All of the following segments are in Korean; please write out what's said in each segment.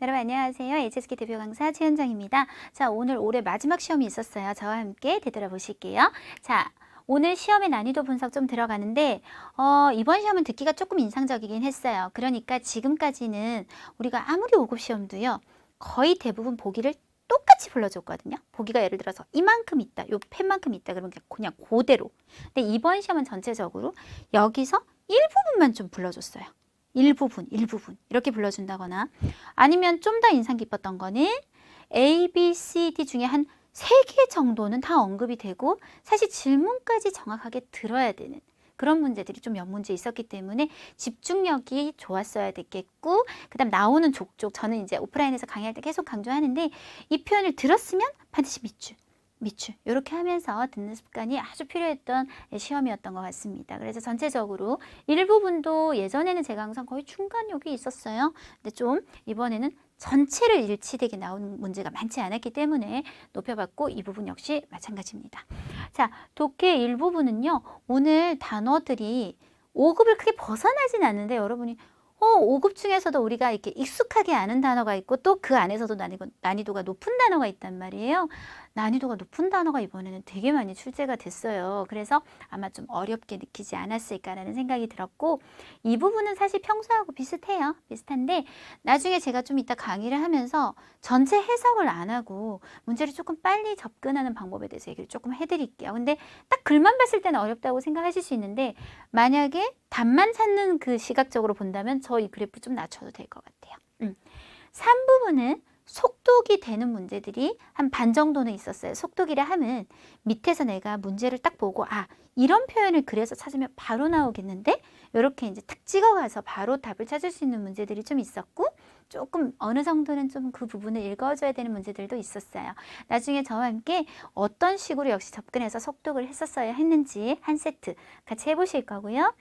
여러분 안녕하세요. HSK 대표 강사 최은정입니다. 자, 오늘 올해 마지막 시험이 있었어요. 저와 함께 되돌아보실게요. 자, 오늘 시험의 난이도 분석 좀 들어가는데 이번 시험은 듣기가 조금 인상적이긴 했어요. 그러니까 지금까지는 우리가 아무리 5급 시험도요. 거의 대부분 보기를 똑같이 불러줬거든요. 보기가 예를 들어서 이만큼 있다, 요 펜만큼 있다 그러면 그냥 그대로. 근데 이번 시험은 전체적으로 여기서 일부분만 좀 불러줬어요. 일부분 이렇게 불러준다거나 아니면 좀 더 인상 깊었던 거는 A, B, C, D 중에 한 3개 정도는 다 언급이 되고 사실 질문까지 정확하게 들어야 되는 그런 문제들이 좀 몇 문제 있었기 때문에 집중력이 좋았어야 됐겠고 그 다음 나오는 족족 저는 이제 오프라인에서 강의할 때 계속 강조하는데 이 표현을 들었으면 반드시 밑줄 이렇게 하면서 듣는 습관이 아주 필요했던 시험이었던 것 같습니다. 그래서 전체적으로 일부분도 예전에는 제가 항상 거의 중간욕이 있었어요. 근데 좀 이번에는 전체를 일치되게 나온 문제가 많지 않았기 때문에 높여봤고 이 부분 역시 마찬가지입니다. 자, 독해 일부분은요. 오늘 단어들이 5급을 크게 벗어나진 않는데 여러분이 5급 중에서도 우리가 이렇게 익숙하게 아는 단어가 있고 또 그 안에서도 난이도가 높은 단어가 있단 말이에요. 난이도가 높은 단어가 이번에는 되게 많이 출제가 됐어요. 그래서 아마 좀 어렵게 느끼지 않았을까라는 생각이 들었고 이 부분은 사실 평소하고 비슷해요. 비슷한데 나중에 제가 좀 이따 강의를 하면서 전체 해석을 안 하고 문제를 조금 빨리 접근하는 방법에 대해서 얘기를 조금 해드릴게요. 근데 딱 글만 봤을 때는 어렵다고 생각하실 수 있는데 만약에 답만 찾는 그 시각적으로 본다면 저 이 그래프 좀 낮춰도 될 것 같아요. 3부분은 속독이 되는 문제들이 한 반 정도는 있었어요. 속독이라 하면 밑에서 내가 문제를 딱 보고 이런 표현을 그래서 찾으면 바로 나오겠는데 이렇게 이제 탁 찍어가서 바로 답을 찾을 수 있는 문제들이 좀 있었고 조금 어느 정도는 좀 그 부분을 읽어줘야 되는 문제들도 있었어요. 나중에 저와 함께 어떤 식으로 역시 접근해서 속독을 했었어야 했는지 한 세트 같이 해보실 거고요.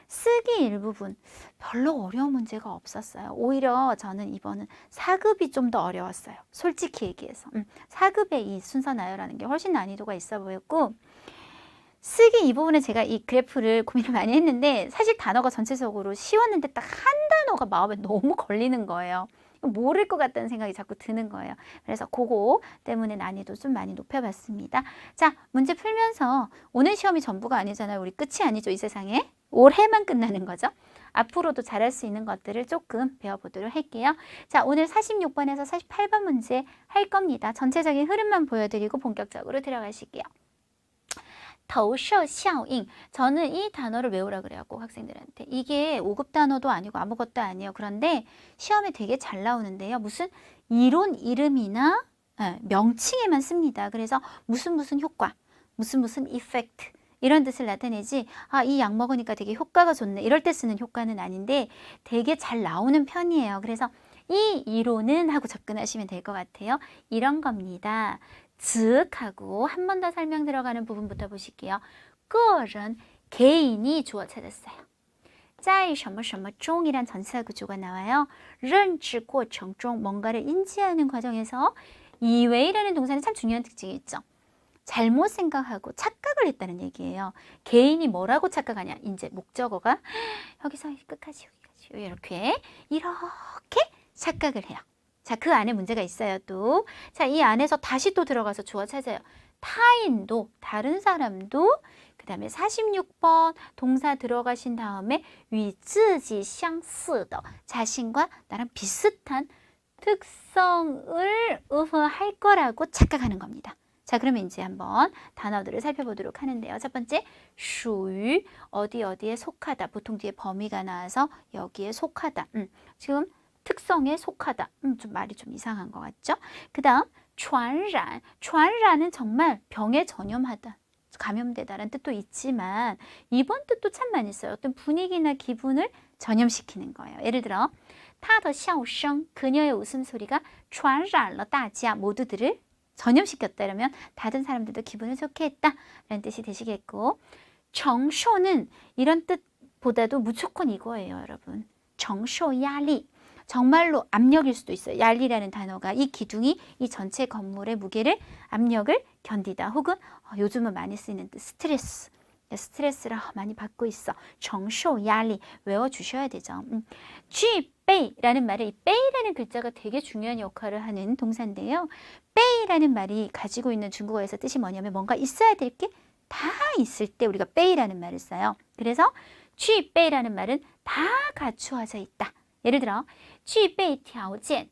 쓰기 일부분 별로 어려운 문제가 없었어요. 오히려 저는 이번은 4급이 좀 더 어려웠어요. 솔직히 얘기해서 4급의 이 순서 나열하는 게 훨씬 난이도가 있어 보였고 쓰기 이 부분에 제가 이 그래프를 고민을 많이 했는데 사실 단어가 전체적으로 쉬웠는데 딱 한 단어가 마음에 너무 걸리는 거예요. 모를 것 같다는 생각이 자꾸 드는 거예요. 그래서 그거 때문에 난이도 좀 많이 높여봤습니다. 자, 문제 풀면서 오늘 시험이 전부가 아니잖아요. 우리 끝이 아니죠, 이 세상에. 올해만 끝나는 거죠. 앞으로도 잘할 수 있는 것들을 조금 배워보도록 할게요. 자, 오늘 46번에서 48번 문제 할 겁니다. 전체적인 흐름만 보여드리고 본격적으로 들어가실게요. 投射效应. 저는 이 단어를 외우라 그래요. 꼭 학생들한테. 이게 5급 단어도 아니고 아무것도 아니에요. 그런데 시험에 되게 잘 나오는데요. 무슨 이론 이름이나 명칭에만 씁니다. 그래서 무슨 효과, 무슨 이펙트 이런 뜻을 나타내지 이 약 먹으니까 되게 효과가 좋네 이럴 때 쓰는 효과는 아닌데 되게 잘 나오는 편이에요. 그래서 이 이론은 하고 접근하시면 될 것 같아요. 이런 겁니다. 즉 하고 한 번 더 설명 들어가는 부분부터 보실게요. 个人 개인이 주어 찾았어요. 在什么什么中이란 전치사 구조가 나와요. 认知过程中 뭔가를 인지하는 과정에서 이외이라는 동사는 참 중요한 특징이 있죠. 잘못 생각하고 착각을 했다는 얘기예요. 개인이 뭐라고 착각하냐. 이제 목적어가 여기서 끝까지 여기까지 이렇게 착각을 해요. 자, 그 안에 문제가 있어요, 또. 자, 이 안에서 다시 또 들어가서 주어 찾아요. 타인도, 다른 사람도, 그 다음에 46번 동사 들어가신 다음에 与自己相似的 자신과 나랑 비슷한 특성을 의허할 거라고 착각하는 겁니다. 자, 그러면 이제 한번 단어들을 살펴보도록 하는데요. 첫 번째, 属于 어디에 속하다. 보통 뒤에 범위가 나와서 여기에 속하다. 지금 특성에 속하다. 좀 말이 좀 이상한 것 같죠? 그 다음 传染. 传染은 정말 병에 전염하다. 감염되다라는 뜻도 있지만 이번 뜻도 참 많이 써요. 어떤 분위기나 기분을 전염시키는 거예요. 예를 들어 他的笑声 그녀의 웃음소리가 传染了大家 모두들을 전염시켰다. 이러면 다른 사람들도 기분을 좋게 했다. 라는 뜻이 되시겠고 정쇼는 이런 뜻보다도 무조건 이거예요. 여러분. 정쇼 야리. 정말로 압력일 수도 있어요. 얄리라는 단어가 이 기둥이 이 전체 건물의 무게를 압력을 견디다 혹은 요즘은 많이 쓰이는 뜻 스트레스 스트레스를 많이 받고 있어. 承受压力 외워주셔야 되죠. 具备라는 말을 이 备라는 글자가 되게 중요한 역할을 하는 동사인데요. 备라는 말이 가지고 있는 중국어에서 뜻이 뭐냐면 뭔가 있어야 될 게 다 있을 때 우리가 备라는 말을 써요. 그래서 具备라는 말은 다 갖추어져 있다. 예를 들어 具备条件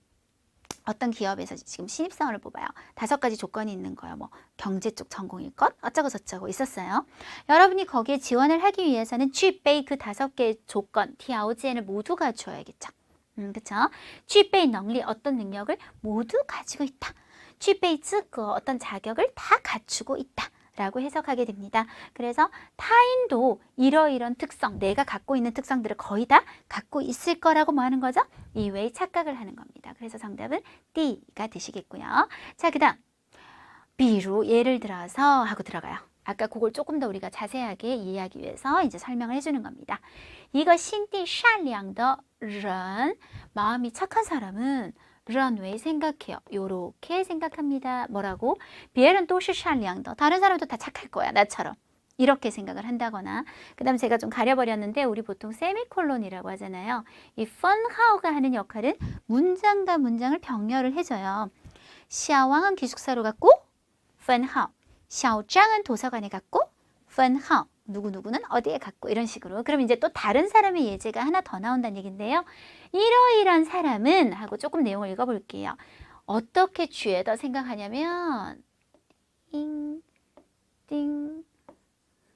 어떤 기업에서 지금 신입사원을 뽑아요. 5가지 조건이 있는 거예요. 뭐 경제 쪽 전공일 것 어쩌고 저쩌고 있었어요. 여러분이 거기에 지원을 하기 위해서는 具备그 5개의 조건, 条件을 모두 갖추어야겠죠. 그렇죠? 具备能力 어떤 능력을 모두 가지고 있다. 具备资格 어떤 자격을 다 갖추고 있다. 라고 해석하게 됩니다. 그래서 타인도 이러이런 특성, 내가 갖고 있는 특성들을 거의 다 갖고 있을 거라고 뭐 하는 거죠? 이외의 착각을 하는 겁니다. 그래서 정답은 D가 되시겠고요. 자, 그 다음 比如 예를 들어서 하고 들어가요. 아까 그걸 조금 더 우리가 자세하게 이해하기 위해서 이제 설명을 해주는 겁니다. 이거 心地善良的人 마음이 착한 사람은 人왜 생각해요? 요렇게 생각합니다. 뭐라고? 别人都是善良的 다른 사람도 다 착할 거야. 나처럼. 이렇게 생각을 한다거나 그 다음 제가 좀 가려버렸는데 우리 보통 세미콜론이라고 하잖아요. 이 펀하오가 하는 역할은 문장과 문장을 병렬을 해줘요. 샤왕은 기숙사로 갔고 펀하오, 샤오짱은 도서관에 갔고 펀하오, 누구누구는 어디에 갔고 이런 식으로. 그럼 이제 또 다른 사람의 예제가 하나 더 나온다는 얘기인데요. 이러이런 사람은 하고 조금 내용을 읽어볼게요. 어떻게 주에더 생각하냐면 잉, 띵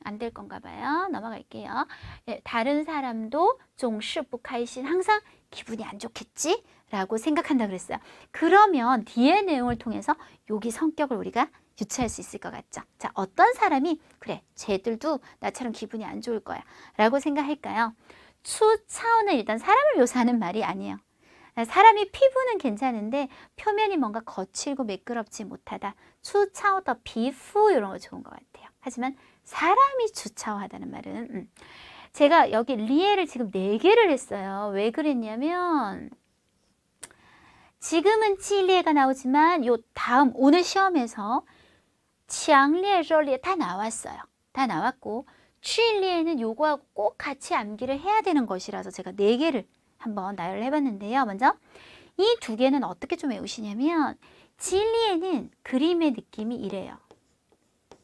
안 될 건가 봐요. 넘어갈게요. 예, 다른 사람도 总是不开心 항상 기분이 안 좋겠지? 라고 생각한다 그랬어요. 그러면 뒤의 내용을 통해서 여기 성격을 우리가 유추할 수 있을 것 같죠. 자, 어떤 사람이 그래, 쟤들도 나처럼 기분이 안 좋을 거야 라고 생각할까요? 추차오는 일단 사람을 묘사하는 말이 아니에요. 사람이 피부는 괜찮은데 표면이 뭔가 거칠고 매끄럽지 못하다. 추차오 더 피부 이런 거 좋은 것 같아요. 하지만 사람이 추차오하다는 말은 제가 여기 리에를 지금 4개를 했어요. 왜 그랬냐면 지금은 찌리에가 나오지만 요 다음 오늘 시험에서 치앙리에, 저리에 다 나왔어요. 다 나왔고 취리에는 요거하고 꼭 같이 암기를 해야 되는 것이라서 제가 4개를 한번 나열을 해봤는데요. 먼저 이 2개는 어떻게 좀 외우시냐면 찔리에는 그림의 느낌이 이래요.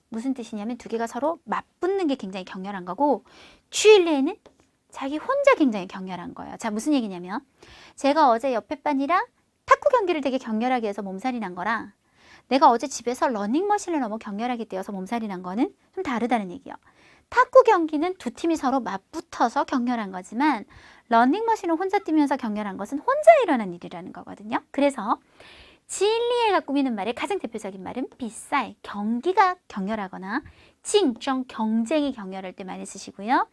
무슨 뜻이냐면 2개가 서로 맞붙는 게 굉장히 격렬한 거고 취리에는 자기 혼자 굉장히 격렬한 거예요. 자, 무슨 얘기냐면 제가 어제 옆에班이랑 탁구 경기를 되게 격렬하게 해서 몸살이 난 거랑 내가 어제 집에서 러닝머신을 너무 격렬하게 뛰어서 몸살이 난 거는 좀 다르다는 얘기예요. 탁구 경기는 2팀이 서로 맞붙어서 격렬한 거지만 러닝머신을 혼자 뛰면서 격렬한 것은 혼자 일어난 일이라는 거거든요. 그래서 진리에가 꾸미는 말의 가장 대표적인 말은 비싸이, 경기가 격렬하거나 칭정, 경쟁이 격렬할 때 많이 쓰시고요.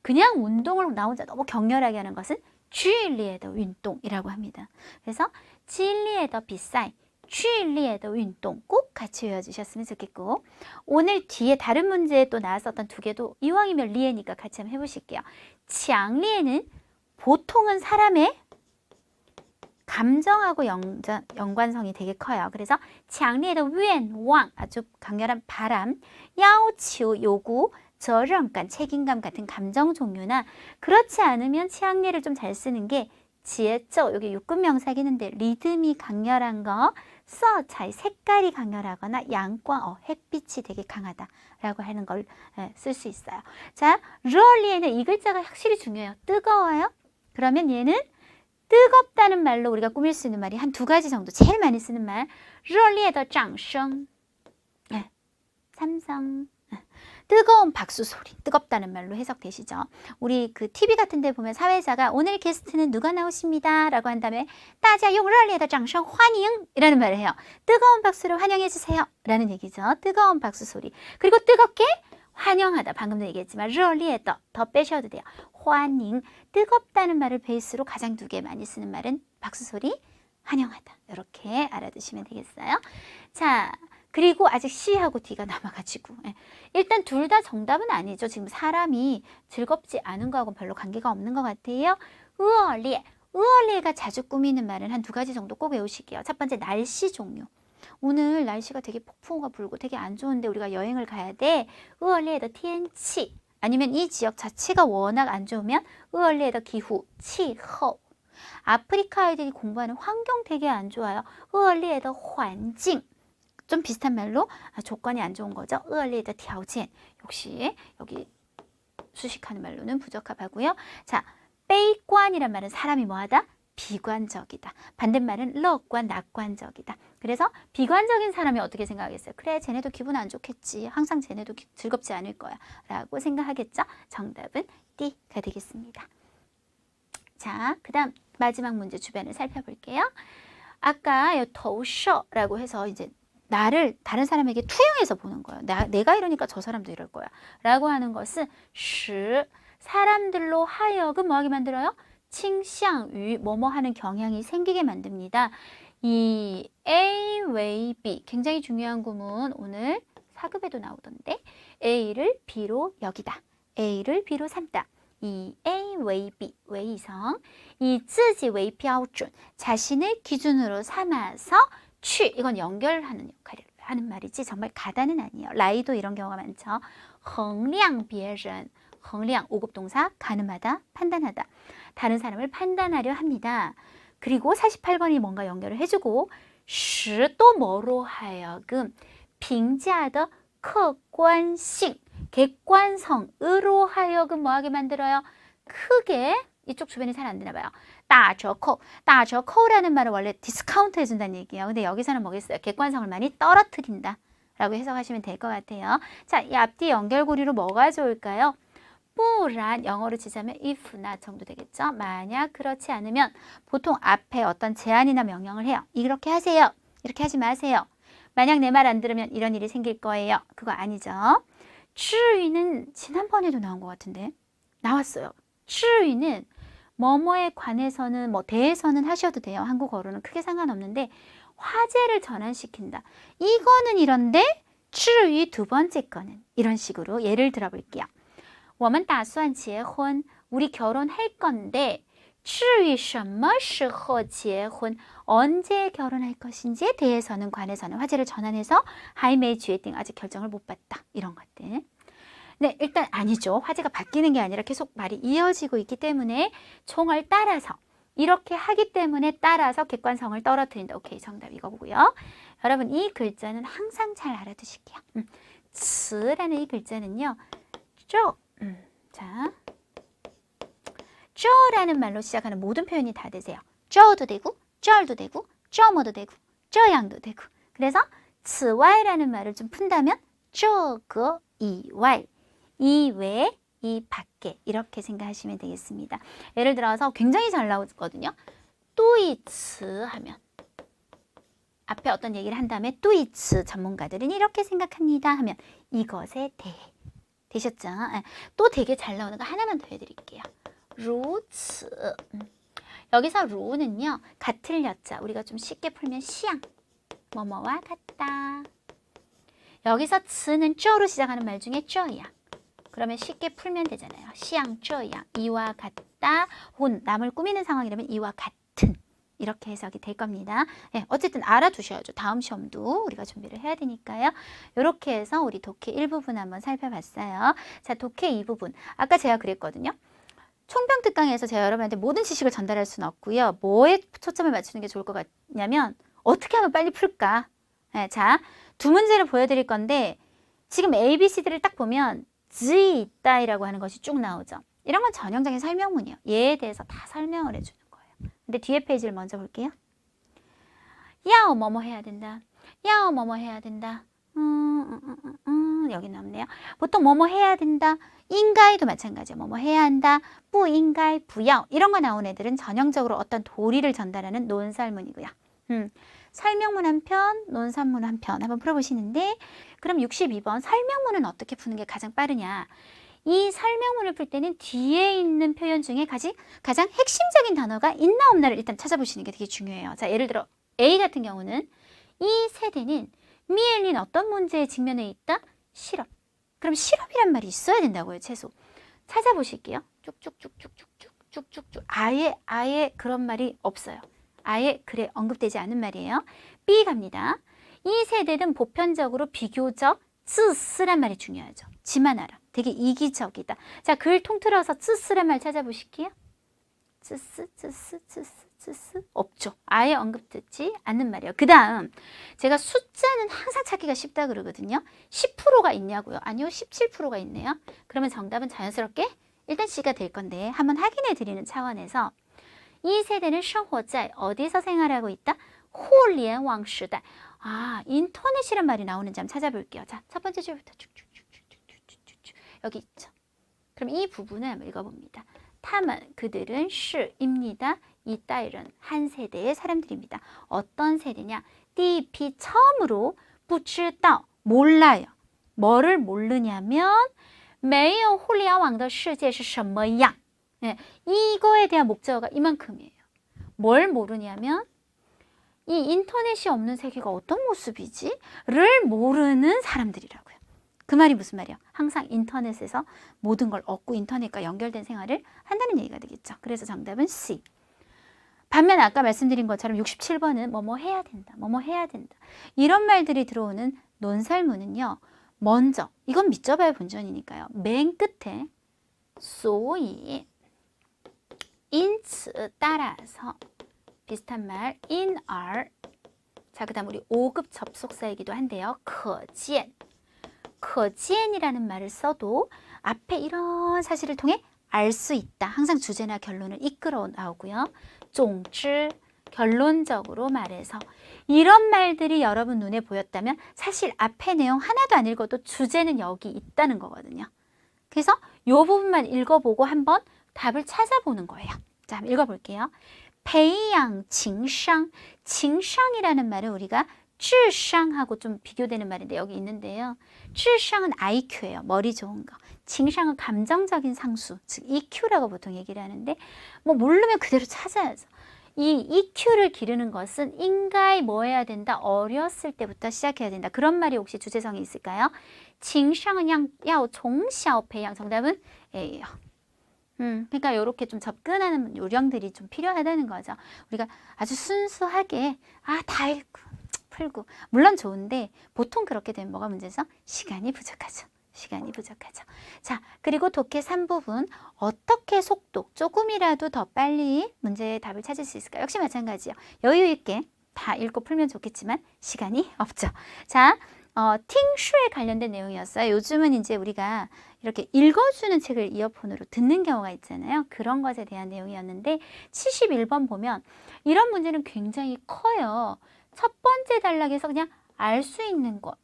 그냥 운동을 나 혼자 너무 격렬하게 하는 것은 주일리에더 운동이라고 합니다. 그래서 진리에더 비싸이, 주일리에더 운동 꼭 같이 외워주셨으면 좋겠고 오늘 뒤에 다른 문제에 또 나왔었던 2개도 이왕이면 리에니까 같이 한번 해보실게요. 치앙리에는 보통은 사람의 감정하고 연관성이 되게 커요. 그래서 치앙리에더 위엔왕 아주 강렬한 바람, 야오치우 요구, 저렴감, 책임감 같은 감정 종류나 그렇지 않으면 치앙리에를 좀 잘 쓰는 게 지혜죠. 여기 육군 명사기는데 리듬이 강렬한 거, 써, 색깔이 강렬하거나 양광, 햇빛이 되게 강하다라고 하는 걸 쓸 수 있어요. 자, 르얼리에는 이 글자가 확실히 중요해요. 뜨거워요? 그러면 얘는 뜨겁다는 말로 우리가 꾸밀 수 있는 말이 한 2가지 정도 제일 많이 쓰는 말. 르얼리에더 짱셩. 삼성. 뜨거운 박수 소리, 뜨겁다는 말로 해석되시죠. 우리 그 TV 같은 데 보면 사회자가 오늘 게스트는 누가 나오십니다 라고 한 다음에 따자 용热烈的掌声欢迎이라는 말을 해요. 뜨거운 박수로 환영해 주세요 라는 얘기죠. 뜨거운 박수 소리. 그리고 뜨겁게 환영하다. 방금도 얘기했지만 热烈的 더 빼셔도 돼요. 환영, 뜨겁다는 말을 베이스로 가장 2개 많이 쓰는 말은 박수 소리, 환영하다. 이렇게 알아두시면 되겠어요. 자, 그리고 아직 C하고 D가 남아가지고 일단 둘 다 정답은 아니죠. 지금 사람이 즐겁지 않은 거하고 별로 관계가 없는 것 같아요. 으얼리에, 으얼리에가 자주 꾸미는 말은 한 2가지 정도 꼭 외우실게요. 첫 번째 날씨 종류. 오늘 날씨가 되게 폭풍우가 불고 되게 안 좋은데 우리가 여행을 가야 돼. 恶劣的天气. 아니면 이 지역 자체가 워낙 안 좋으면 恶劣的 기후, 气候. 아프리카 아이들이 공부하는 환경 되게 안 좋아요. 恶劣的环境. 좀 비슷한 말로 조건이 안 좋은 거죠. 恶劣的条件. 역시 여기 수식하는 말로는 부적합하고요. 자, 悲观이란 말은 사람이 뭐하다? 비관적이다. 반대말은 乐观, 낙관적이다. 그래서 비관적인 사람이 어떻게 생각하겠어요? 그래, 쟤네도 기분 안 좋겠지. 항상 쟤네도 즐겁지 않을 거야. 라고 생각하겠죠? 정답은 D가 되겠습니다. 자, 그 다음 마지막 문제 주변을 살펴볼게요. 아까 더우셔라고 해서 이제 나를 다른 사람에게 투영해서 보는 거예요. 내가 이러니까 저 사람도 이럴 거야. 라고 하는 것은 使 사람들로 하여금 뭐하게 만들어요?倾向于뭐뭐 하는 경향이 생기게 만듭니다. 이 A 왜 B 굉장히 중요한 구문 오늘 4급에도 나오던데 A를 B로 여기다. A를 B로 삼다. 이 A 왜 B 왜 이성 이 自己为标准 자신을 기준으로 삼아서 취 이건 연결하는 역할을 하는 말이지 정말 가다는 아니에요. 라이도 이런 경우가 많죠. 衡量别人 衡量 5급 동사 가늠하다 판단하다 다른 사람을 판단하려 합니다. 그리고 48번이 뭔가 연결을 해주고 使또 뭐로 하여금 评价的客观性 객관성으로 하여금 뭐하게 만들어요? 크게 이쪽 주변이 잘 안 되나 봐요. 打折扣 打折扣라는 말은 원래 디스카운트 해준다는 얘기예요. 근데 여기서는 뭐겠어요? 객관성을 많이 떨어뜨린다 라고 해석하시면 될 것 같아요. 자, 이 앞뒤 연결고리로 뭐가 좋을까요? 不然 영어로 치자면 if나 정도 되겠죠. 만약 그렇지 않으면 보통 앞에 어떤 제안이나 명령을 해요. 이렇게 하세요. 이렇게 하지 마세요. 만약 내 말 안 들으면 이런 일이 생길 거예요. 그거 아니죠. 至于는 지난번에도 나온 것 같은데 나왔어요. 至于는 뭐뭐에 관해서는 대해서는 하셔도 돼요. 한국어로는 크게 상관없는데 화제를 전환시킨다. 이거는 이런데 至于두 번째 거는 이런 식으로 예를 들어 볼게요. 我们打算结婚 우리 결혼할 건데 至于什么时候结婚 언제 결혼할 것인지에 대해서는 관해서는 화제를 전환해서 还没决定 아직 결정을 못 봤다. 이런 것들. 네, 일단 아니죠. 화제가 바뀌는 게 아니라 계속 말이 이어지고 있기 때문에 총을 따라서 이렇게 하기 때문에 따라서 객관성을 떨어뜨린다. 오케이, 정답 이거 보고요. 여러분 이 글자는 항상 잘 알아두실게요. 츠라는 이 글자는요. 자, 쪼라는 말로 시작하는 모든 표현이 다 되세요. 쪼도 되고, 쩔도 되고, 쪼모도 되고, 쪼양도 되고. 그래서 此外라는 말을 좀 푼다면 这个以外 이외, 이 밖에 이렇게 생각하시면 되겠습니다. 예를 들어서 굉장히 잘 나오거든요. 对此 하면 앞에 어떤 얘기를 한 다음에 对此 전문가들은 이렇게 생각합니다 하면 이것에 대해 되셨죠? 또 되게 잘 나오는 거 하나만 더 해드릴게요. 如此 여기서 루는요 같을 여자 우리가 좀 쉽게 풀면 시양 뭐뭐와 같다. 여기서 츠는 쩌로 시작하는 말 중에 쩌야. 그러면 쉽게 풀면 되잖아요. 시양 쩌야 이와 같다. 혹은 남을 꾸미는 상황이라면 이와 같은 이렇게 해석이 될 겁니다. 네, 어쨌든 알아두셔야죠. 다음 시험도 우리가 준비를 해야 되니까요. 이렇게 해서 우리 독해 1부분 한번 살펴봤어요. 자, 독해 2부분. 아까 제가 그랬거든요. 총평특강에서 제가 여러분한테 모든 지식을 전달할 수는 없고요. 뭐에 초점을 맞추는 게 좋을 것 같냐면 어떻게 하면 빨리 풀까? 네, 자, 두 문제를 보여드릴 건데 지금 ABCD를 딱 보면 지 있다이라고 하는 것이 쭉 나오죠. 이런 건 전형적인 설명문이에요. 얘에 대해서 다 설명을 해주는 거예요. 근데 뒤에 페이지를 먼저 볼게요. 야오 뭐뭐 해야 된다. 야오 뭐뭐 해야 된다. 여기는 없네요. 보통 뭐뭐 해야 된다. 인가이도 마찬가지예요. 뭐뭐 해야 한다. 뿌 인가이 부야오 이런 거 나온 애들은 전형적으로 어떤 도리를 전달하는 논설문이고요. 설명문 한 편, 논설문 한 편 한번 풀어보시는데 그럼 62번 설명문은 어떻게 푸는 게 가장 빠르냐. 이 설명문을 풀 때는 뒤에 있는 표현 중에 가장 핵심적인 단어가 있나 없나를 일단 찾아보시는 게 되게 중요해요. 자, 예를 들어 A 같은 경우는 이 세대는 미엘린 어떤 문제에 직면해 있다? 실업. 그럼 실업이란 말이 있어야 된다고요, 최소. 찾아보실게요. 쭉쭉쭉쭉쭉쭉쭉쭉. 아예 그런 말이 없어요. 아예 그래 언급되지 않은 말이에요. B 갑니다. 이 세대는 보편적으로 비교적 自私란 말이 중요하죠. 지만 알아. 되게 이기적이다. 자, 글 통틀어서 自私란 말 찾아보실게요. 自私 없죠. 아예 언급되지 않는 말이에요. 그 다음 제가 숫자는 항상 찾기가 쉽다 그러거든요. 10%가 있냐고요? 아니요. 17%가 있네요. 그러면 정답은 자연스럽게 일단 C가 될 건데 한번 확인해 드리는 차원에서 이 세대는 生活在 어디서 생활하고 있다? 互联网 시대. 아, 인터넷이란 말이 나오는지 한번 찾아볼게요. 자, 첫 번째 줄부터 쭉쭉쭉쭉쭉쭉쭉 여기 있죠. 그럼 이 부분을 한번 읽어봅니다. 他们 그들은 是입니다. 이 딸은 한 세대의 사람들입니다. 어떤 세대냐? 第一批 처음으로 不知道 몰라요. 뭐를 모르냐면 没有互联网的世界是什么样? 네, 이거에 대한 목적어가 이만큼이에요. 뭘 모르냐면 이 인터넷이 없는 세계가 어떤 모습이지? 를 모르는 사람들이라고요. 그 말이 무슨 말이에요? 항상 인터넷에서 모든 걸 얻고 인터넷과 연결된 생활을 한다는 얘기가 되겠죠. 그래서 정답은 C. 반면 아까 말씀드린 것처럼 67번은 뭐뭐 해야 된다, 뭐뭐 해야 된다. 이런 말들이 들어오는 논설문은요. 먼저, 이건 믿져봐야 본전이니까요. 맨 끝에 所以 因此 따라서 비슷한 말 in are 자, 그 다음 우리 5급 접속사이기도 한데요. 可见 可见이라는 말을 써도 앞에 이런 사실을 통해 알 수 있다. 항상 주제나 결론을 이끌어 나오고요. 总之 결론적으로 말해서 이런 말들이 여러분 눈에 보였다면 사실 앞에 내용 하나도 안 읽어도 주제는 여기 있다는 거거든요. 그래서 이 부분만 읽어보고 한번 답을 찾아보는 거예요. 자, 한번 읽어볼게요. 培养情商 情商이라는 말은 우리가 智商하고 좀 비교되는 말인데 여기 있는데요. 智商은 IQ예요. 머리 좋은 거. 情商은 감정적인 상수, 즉 EQ라고 보통 얘기를 하는데 뭐 모르면 그대로 찾아야죠. 이 EQ를 기르는 것은 인가에 뭐 해야 된다? 어렸을 때부터 시작해야 된다. 그런 말이 혹시 주제성이 있을까요? 情商은要从小培养 정답은 A예요. 그러니까 이렇게 좀 접근하는 요령들이 좀 필요하다는 거죠. 우리가 아주 순수하게 다 읽고 풀고 물론 좋은데 보통 그렇게 되면 뭐가 문제죠? 시간이 부족하죠. 시간이 부족하죠. 자, 그리고 독해 3부분 어떻게 속도 조금이라도 더 빨리 문제의 답을 찾을 수 있을까? 역시 마찬가지예요. 여유 있게 다 읽고 풀면 좋겠지만 시간이 없죠. 자, 팅슈에 관련된 내용이었어요. 요즘은 이제 우리가 이렇게 읽어주는 책을 이어폰으로 듣는 경우가 있잖아요. 그런 것에 대한 내용이었는데 71번 보면 이런 문제는 굉장히 커요. 첫 번째 단락에서 그냥 알 수 있는 것.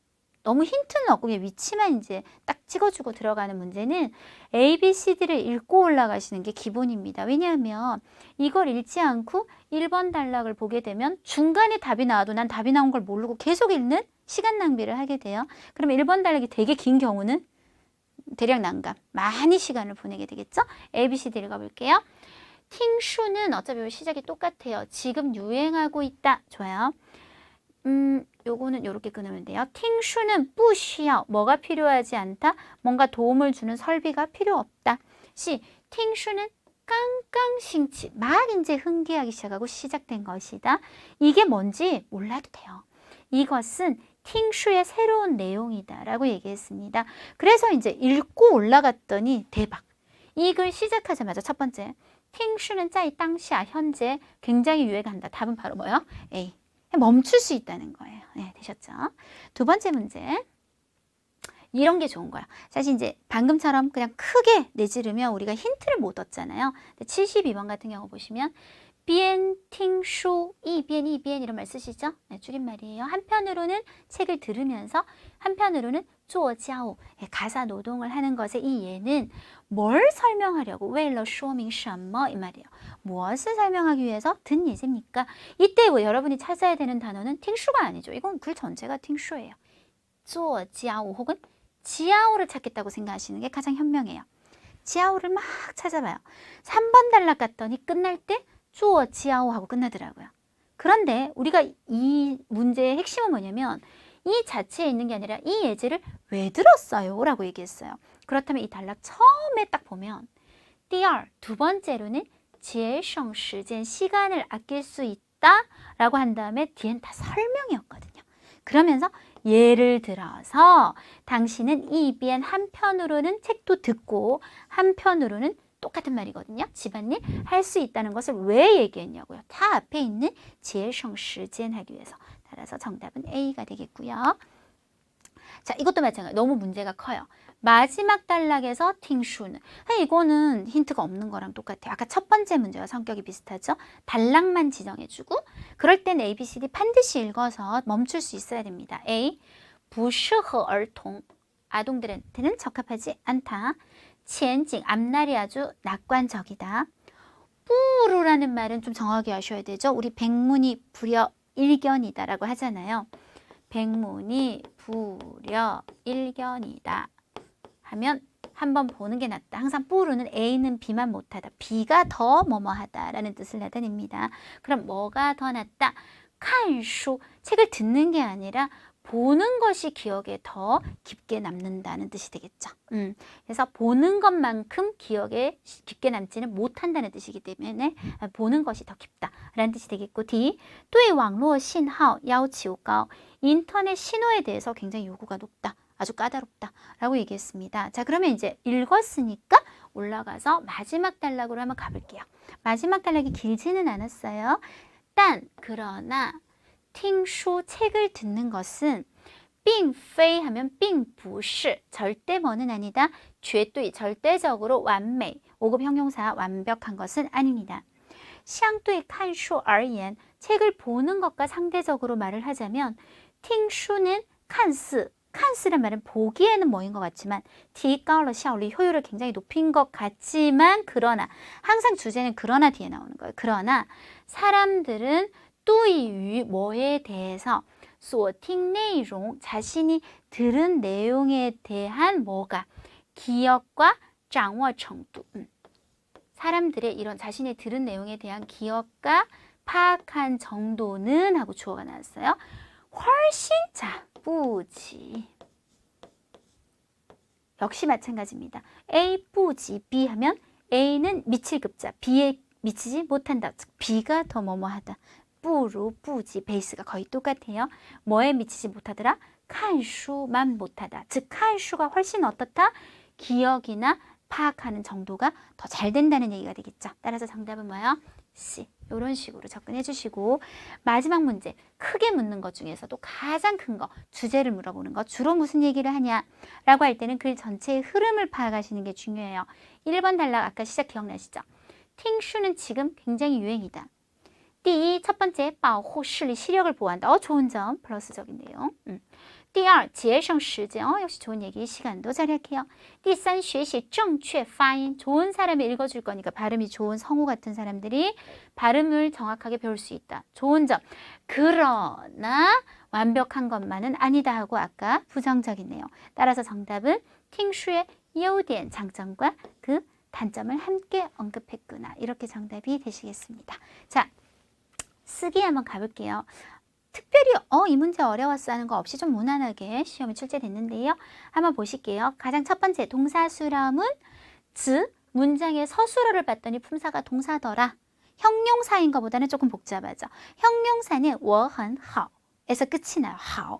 너무 힌트는 없고 그냥 위치만 이제 딱 찍어주고 들어가는 문제는 A, B, C, D를 읽고 올라가시는 게 기본입니다. 왜냐하면 이걸 읽지 않고 1번 단락을 보게 되면 중간에 답이 나와도 난 답이 나온 걸 모르고 계속 읽는 시간 낭비를 하게 돼요. 그러면 1번 단락이 되게 긴 경우는 대략 난감, 많이 시간을 보내게 되겠죠? A, B, C, D 읽어볼게요. 팅슈는 어차피 시작이 똑같아요. 지금 유행하고 있다. 좋아요. 요거는 이렇게 끊으면 돼요. 팅슈는 不需要 뭐가 필요하지 않다? 뭔가 도움을 주는 설비가 필요 없다. C. 팅슈는 깡깡신치 막 이제 흥기하기 시작하고 시작된 것이다. 이게 뭔지 몰라도 돼요. 이것은 팅슈의 새로운 내용이다 라고 얘기했습니다. 그래서 이제 읽고 올라갔더니 대박. 이 글 시작하자마자 첫 번째 팅슈는 在当下 현재 굉장히 유행한다. 답은 바로 뭐예요? A. 멈출 수 있다는 거예요. 네, 되셨죠? 두 번째 문제. 이런 게 좋은 거야. 사실 이제 방금처럼 그냥 크게 내지르면 우리가 힌트를 못 얻잖아요. 72번 같은 경우 보시면 边听书 이변 이런 말 쓰시죠? 네, 줄임말이에요. 한편으로는 책을 들으면서 한편으로는 做家务 가사 노동을 하는 것에 이 예는 뭘 설명하려고 为了说明什么 이 말이에요. 무엇을 설명하기 위해서 든 예제입니까? 이때 여러분이 찾아야 되는 단어는 팅슈가 아니죠. 이건 글 전체가 팅슈예요. 做家务 혹은 지아오를 찾겠다고 생각하시는 게 가장 현명해요. 지아오를 막 찾아봐요. 3번 단락 갔더니 끝날 때 做지아오 하고 끝나더라고요. 그런데 우리가 이 문제의 핵심은 뭐냐면 이 자체에 있는 게 아니라 이 예제를 왜 들었어요? 라고 얘기했어요. 그렇다면 이 단락 처음에 딱 보면 第二, 두 번째로는 节省时间, 시간을 아낄 수 있다 라고 한 다음에 뒤엔 다 설명이었거든요. 그러면서 예를 들어서 당신은 이변 한편으로는 책도 듣고 한편으로는 똑같은 말이거든요. 집안일 할 수 있다는 것을 왜 얘기했냐고요. 다 앞에 있는节省时间 하기 위해서. 따라서 정답은 A가 되겠고요. 자, 이것도 마찬가지예요. 너무 문제가 커요. 마지막 단락에서 팅슈는 이거는 힌트가 없는 거랑 똑같아요. 아까 첫 번째 문제와 성격이 비슷하죠. 단락만 지정해주고 그럴 땐 A, B, C, D 반드시 읽어서 멈출 수 있어야 됩니다. A. 不适合儿童 아동들한테는 적합하지 않다. 前景 앞날이 아주 낙관적이다. 뿌루라는 말은 좀 정확히 아셔야 되죠. 우리 백문이 불여일견이다 라고 하잖아요. 백문이 불여일견이다 하면 한번 보는 게 낫다. 항상 뿌루는 A는 B만 못하다. B가 더 뭐뭐하다 라는 뜻을 나타냅니다. 그럼 뭐가 더 낫다? 看书 책을 듣는 게 아니라 보는 것이 기억에 더 깊게 남는다는 뜻이 되겠죠. 그래서 보는 것만큼 기억에 깊게 남지는 못한다는 뜻이기 때문에 보는 것이 더 깊다라는 뜻이 되겠고 D. 对网络信号要求高 인터넷 신호에 대해서 굉장히 요구가 높다. 아주 까다롭다라고 얘기했습니다. 자, 그러면 이제 읽었으니까 올라가서 마지막 단락으로 한번 가볼게요. 마지막 단락이 길지는 않았어요. 그러나 听书 책을 듣는 것은 并非 하면 并不是 절대 뭐는 아니다. 绝对 절대적으로 完美 5급 형용사 완벽한 것은 아닙니다. 相对看书而言 책을 보는 것과 상대적으로 말을 하자면 听书는 看似 칸스란 말은 보기에는 뭐인 것 같지만 디가울러 샤올리 효율을 굉장히 높인 것 같지만 그러나 항상 주제는 그러나 뒤에 나오는 거예요. 그러나 사람들은 对于 뭐에 대해서 所听内容 자신이 들은 내용에 대한 뭐가 기억과 掌握程度 사람들의 이런 자신이 들은 내용에 대한 기억과 파악한 정도는 하고 주어가 나왔어요. 훨씬 자, 부지 역시 마찬가지입니다. A 부지 B 하면 A는 미칠 급자, B에 미치지 못한다. 즉 B가 더 뭐뭐하다. 부루, 부지, 베이스가 거의 똑같아요. 뭐에 미치지 못하더라? 칸슈만 못하다. 즉 칸슈가 훨씬 어떻다? 기억이나 파악하는 정도가 더 잘 된다는 얘기가 되겠죠. 따라서 정답은 뭐예요? C. 이런 식으로 접근해 주시고 마지막 문제 크게 묻는 것 중에서도 가장 큰 거 주제를 물어보는 거 주로 무슨 얘기를 하냐라고 할 때는 글 전체의 흐름을 파악하시는 게 중요해요. 1번 단락 아까 시작 기억나시죠? 팅슈는 지금 굉장히 유행이다. 第一, 첫 번째, 保护视力, 시력을 보호한다. 좋은 점, 플러스적인 내용. 第二, 节省时间, 역시 좋은 얘기, 시간도 절약해요. 第三, 学习正确发音, 좋은 사람이 읽어줄 거니까 발음이 좋은 성우 같은 사람들이 발음을 정확하게 배울 수 있다. 좋은 점. 그러나 완벽한 것만은 아니다 하고 아까 부정적인 내용. 따라서 정답은 팅슈의 优点, 장점과 그 단점을 함께 언급했구나. 이렇게 정답이 되시겠습니다. 자, 쓰기 한번 가볼게요. 특별히 이 문제 어려웠어 하는 거 없이 좀 무난하게 시험에 출제됐는데요. 한번 보실게요. 가장 첫 번째 동사수렴은 즈 문장의 서술어를 봤더니 품사가 동사더라. 형용사인 것보다는 조금 복잡하죠. 형용사는 我很好 에서 끝이 나요. 好.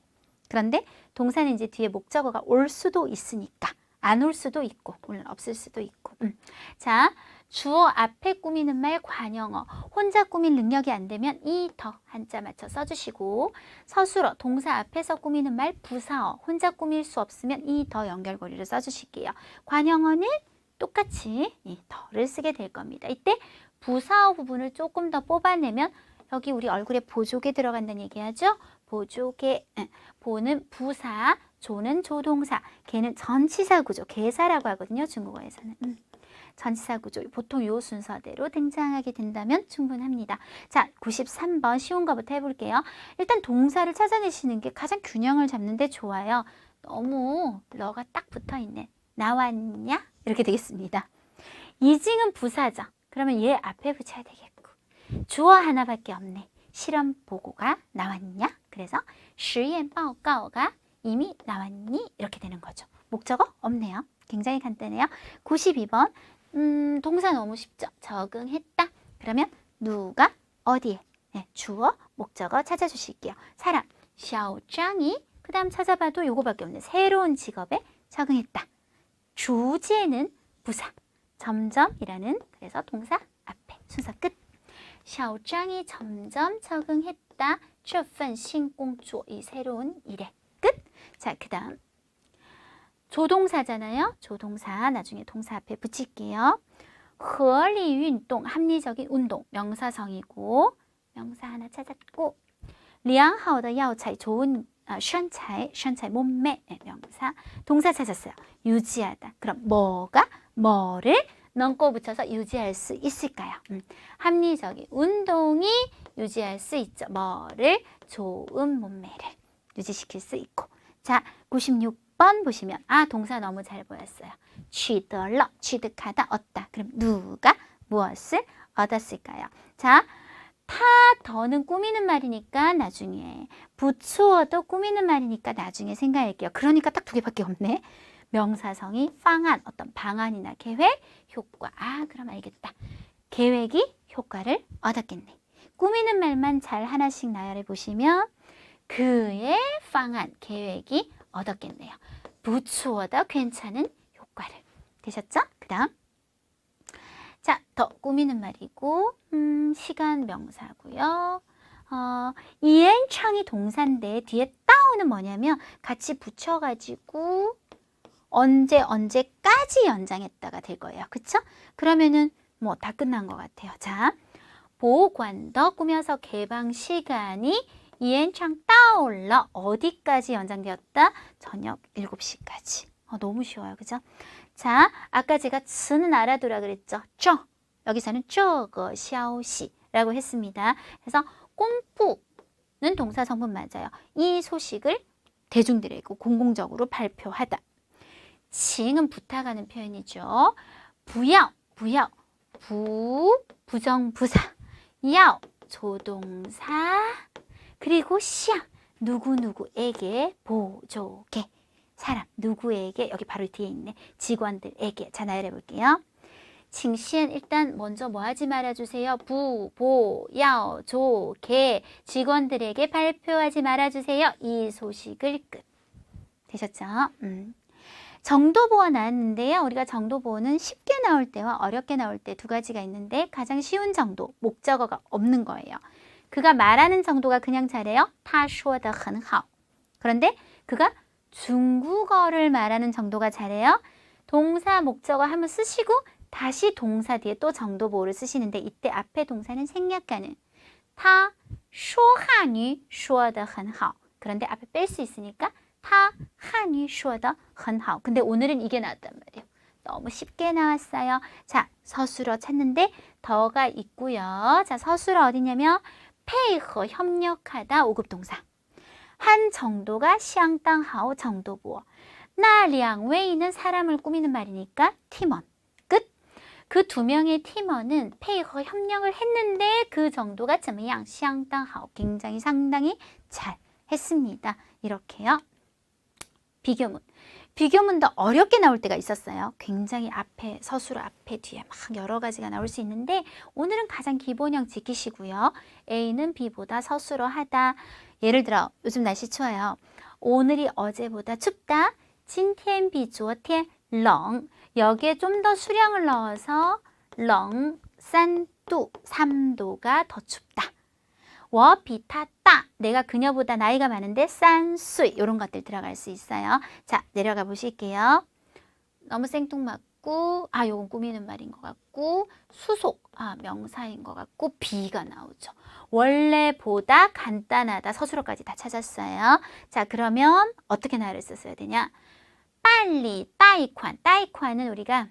그런데 동사는 이제 뒤에 목적어가 올 수도 있으니까 안 올 수도 있고 물론 없을 수도 있고. 자, 주어 앞에 꾸미는 말 관형어 혼자 꾸밀 능력이 안 되면 이 더 한자 맞춰 써주시고 서술어 동사 앞에서 꾸미는 말 부사어 혼자 꾸밀 수 없으면 이 더 연결고리를 써주실게요. 관형어는 똑같이 이 더를 쓰게 될 겁니다. 이때 부사어 부분을 조금 더 뽑아내면 여기 우리 얼굴에 보조개 들어간다는 얘기하죠. 보조개 보는 부사 조는 조동사 개는 전치사 구조 개사라고 하거든요. 중국어에서는. 전치사 구조 보통 이 순서대로 등장하게 된다면 충분합니다. 자, 93번 쉬운 거부터 해볼게요. 일단 동사를 찾아내시는 게 가장 균형을 잡는 데 좋아요. 너무 러가 딱 붙어있네. 나왔냐? 이렇게 되겠습니다. 이징은 부사죠. 그러면 얘 앞에 붙여야 되겠고 주어 하나밖에 없네. 실험 보고가 나왔냐? 그래서 实验报告가 이미 나왔니? 이렇게 되는 거죠. 목적어 없네요. 굉장히 간단해요. 92번 동사 너무 쉽죠? 적응했다. 그러면 누가 어디에? 네, 주어, 목적어 찾아주실게요. 사람, 샤오짱이 그 다음 찾아봐도 요거밖에 없네. 새로운 직업에 적응했다. 주제는 부사, 점점이라는 그래서 동사 앞에 순서 끝. 샤오짱이 점점 적응했다. 这份新工作 이 새로운 일에 끝. 자, 그 다음 조동사잖아요. 조동사 나중에 동사 앞에 붙일게요. 合理运动 합리적인 운동 명사성이고 명사 하나 찾았고 良好的药材 좋은 身材 몸매 명사 동사 찾았어요. 유지하다. 그럼 뭐가 뭐를 넘고 붙여서 유지할 수 있을까요? 합리적인 운동이 유지할 수 있죠. 뭐를 좋은 몸매를 유지시킬 수 있고. 자, 96번 보시면 동사 너무 잘 보였어요. 取得了 취득하다 얻다. 그럼 누가 무엇을 얻었을까요? 자, 타 더는 꾸미는 말이니까 나중에 부추어도 꾸미는 말이니까 나중에 생각할게요. 그러니까 딱 2개밖에 없네. 명사성이 방안 어떤 방안이나 계획 효과 그럼 알겠다. 계획이 효과를 얻었겠네. 꾸미는 말만 잘 하나씩 나열해 보시면 그의 방안 계획이 얻었겠네요. 부추어도 괜찮은 효과를 되셨죠? 그 다음 자, 더 꾸미는 말이고 시간 명사고요. 이엔창이 동사인데 뒤에 따오는 뭐냐면 같이 붙여가지고 언제까지 연장했다가 될 거예요. 그쵸? 그러면은 뭐 다 끝난 것 같아요. 자, 보관더 꾸며서 개방 시간이 이엔창 따올러 어디까지 연장되었다? 저녁 7시까지. 너무 쉬워요. 그죠? 자, 아까 제가 츠는 알아두라 그랬죠? 쩌. 여기서는 쩌거 샤오시라고 했습니다. 그래서 공부는 동사 성분 맞아요. 이 소식을 대중들에게 공공적으로 발표하다. 칭은 부탁하는 표현이죠. 부야오, 부정부사. 야오, 조동사. 그리고 시양, 누구누구에게 보조개. 사람, 누구에게, 여기 바로 뒤에 있네. 직원들에게. 자, 나열해 볼게요. 칭시엔 일단 먼저 뭐 하지 말아주세요. 보야오, 조개. 직원들에게 발표하지 말아주세요. 이 소식을 끝. 되셨죠? 정도보어 나왔는데요. 우리가 정도보어는 쉽게 나올 때와 어렵게 나올 때 2가지가 있는데 가장 쉬운 정도, 목적어가 없는 거예요. 그가 말하는 정도가 그냥 잘해요. 他说得很好. 그런데 그가 중국어를 말하는 정도가 잘해요. 동사, 목적어 한번 쓰시고 다시 동사 뒤에 또 정도보어를 쓰시는데 이때 앞에 동사는 생략하는 他说汉语说得很好. 그런데 앞에 뺄 수 있으니까 他汉语说得很好. 근데 오늘은 이게 나왔단 말이에요. 너무 쉽게 나왔어요. 자, 서술어 찾는데 더가 있고요. 자, 서술어 어디냐면 配合 협력하다 5급 동사. 한 정도가 相当好 정도보어. 那两位는 사람을 꾸미는 말이니까 팀원. 끝. 그 2명의 팀원은 配合 협력을 했는데 그 정도가 怎么样相当好 굉장히 상당히 잘 했습니다. 이렇게요. 비교문. 비교문도 어렵게 나올 때가 있었어요. 굉장히 앞에 서술어 앞에 뒤에 막 여러 가지가 나올 수 있는데 오늘은 가장 기본형 지키시고요. A는 B보다 서술어 하다. 예를 들어 요즘 날씨 추워요. 오늘이 어제보다 춥다. 今天比昨天冷. 여기에 좀 더 수량을 넣어서 冷 3도 3도가 더 춥다. 我比他大. 내가 그녀보다 나이가 많은데 3岁 이런 것들 들어갈 수 있어요. 자, 내려가 보실게요. 너무 생뚱맞고 요건 꾸미는 말인 것 같고 수속 명사인 것 같고 비가 나오죠. 원래보다 간단하다. 서술어까지 다 찾았어요. 자, 그러면 어떻게 나를 썼어야 되냐? 빨리 따이관. 따이관은 우리가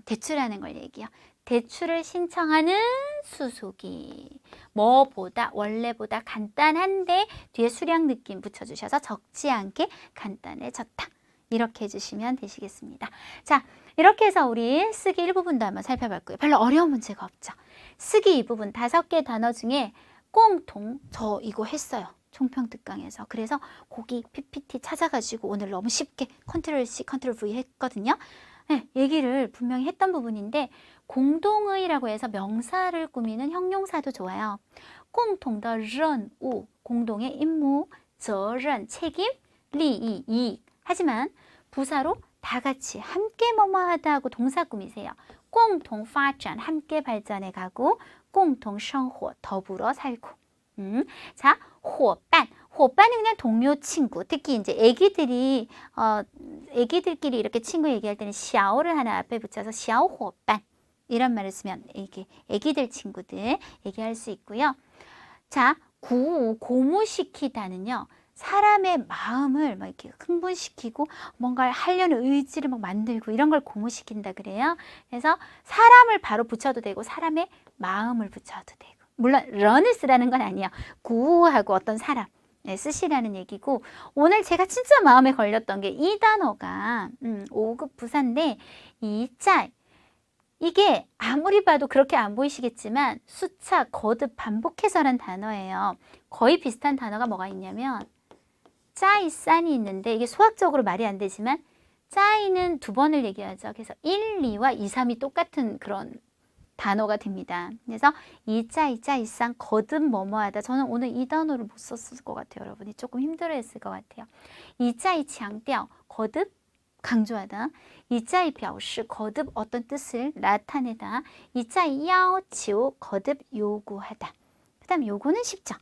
대출하는 걸 얘기해요. 대출을 신청하는 수속이 뭐보다 원래보다 간단한데 뒤에 수량 느낌 붙여주셔서 적지 않게 간단해졌다. 이렇게 해주시면 되시겠습니다. 자, 이렇게 해서 우리 쓰기 1부분도 한번 살펴봤고요. 별로 어려운 문제가 없죠. 쓰기 2부분 5개 단어 중에 꽁통 저 이거 했어요. 총평특강에서. 그래서 거기 PPT 찾아가지고 오늘 너무 쉽게 컨트롤 C, 컨트롤 V 했거든요. 네, 얘기를 분명히 했던 부분인데 공동의라고 해서 명사를 꾸미는 형용사도 좋아요. 공통的任务 공동의 임무 责任, 책임, 리이, 이익. 하지만 부사로 다 같이 함께 뭐뭐하다 하고 동사 꾸미세요. 共同发展, 함께 발전해 가고 共同生活, 더불어 살고. 자, 伙伴.伙伴은 그냥 동료, 친구. 특히 이제 애기들끼리 이렇게 친구 얘기할 때는 小를 하나 앞에 붙여서 小伙伴. 이런 말을 쓰면 애기들 친구들 얘기할 수 있고요. 자, 고무시키다는요. 사람의 마음을 막 이렇게 흥분시키고 뭔가를 하려는 의지를 막 만들고 이런 걸 고무시킨다 그래요. 그래서 사람을 바로 붙여도 되고 사람의 마음을 붙여도 되고. 물론 런을 쓰라는 건 아니에요. 구하고 어떤 사람 쓰시라는 얘기고, 오늘 제가 진짜 마음에 걸렸던 게 이 단어가 5급 부사인데 이 짤, 이게 아무리 봐도 그렇게 안 보이시겠지만 수차, 거듭, 반복해서란 단어예요. 거의 비슷한 단어가 뭐가 있냐면 짜이, 싼이 있는데 이게 수학적으로 말이 안 되지만 짜이는 두 번을 얘기하죠. 그래서 1, 2와 2, 3이 똑같은 그런 단어가 됩니다. 그래서 이 짜이, 짜이, 싼, 거듭 뭐뭐하다. 저는 오늘 이 단어를 못 썼을 것 같아요. 여러분이 조금 힘들어했을 것 같아요. 이 짜이, 强调, 거듭, 강조하다. 이 짜이 表示, 거듭 어떤 뜻을 나타내다. 이 짜이 要求, 거듭 요구하다. 그 다음 요거는 쉽죠.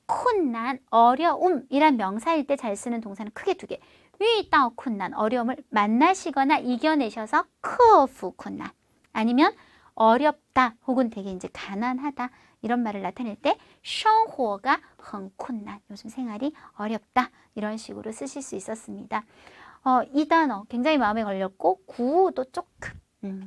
困难, 어려움이란 명사일 때 잘 쓰는 동사는 크게 두 개. 遇到困难, 어려움을 만나시거나 이겨내셔서 克服困难. 아니면 어렵다 혹은 되게 이제 가난하다 이런 말을 나타낼 때 生活가 很困难, 요즘 생활이 어렵다 이런 식으로 쓰실 수 있었습니다. 이 단어 굉장히 마음에 걸렸고 구도 조금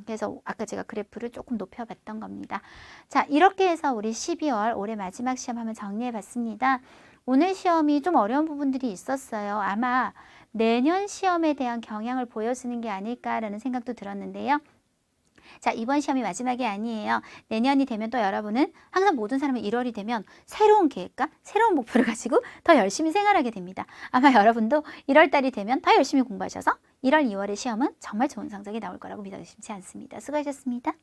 그래서 아까 제가 그래프를 조금 높여봤던 겁니다. 자, 이렇게 해서 우리 12월 올해 마지막 시험 한번 정리해봤습니다. 오늘 시험이 좀 어려운 부분들이 있었어요. 아마 내년 시험에 대한 경향을 보여주는 게 아닐까라는 생각도 들었는데요. 자, 이번 시험이 마지막이 아니에요. 내년이 되면 또 여러분은 항상 모든 사람은 1월이 되면 새로운 계획과 새로운 목표를 가지고 더 열심히 생활하게 됩니다. 아마 여러분도 1월달이 되면 더 열심히 공부하셔서 1월, 2월의 시험은 정말 좋은 성적이 나올 거라고 믿어 의심치 않습니다. 수고하셨습니다.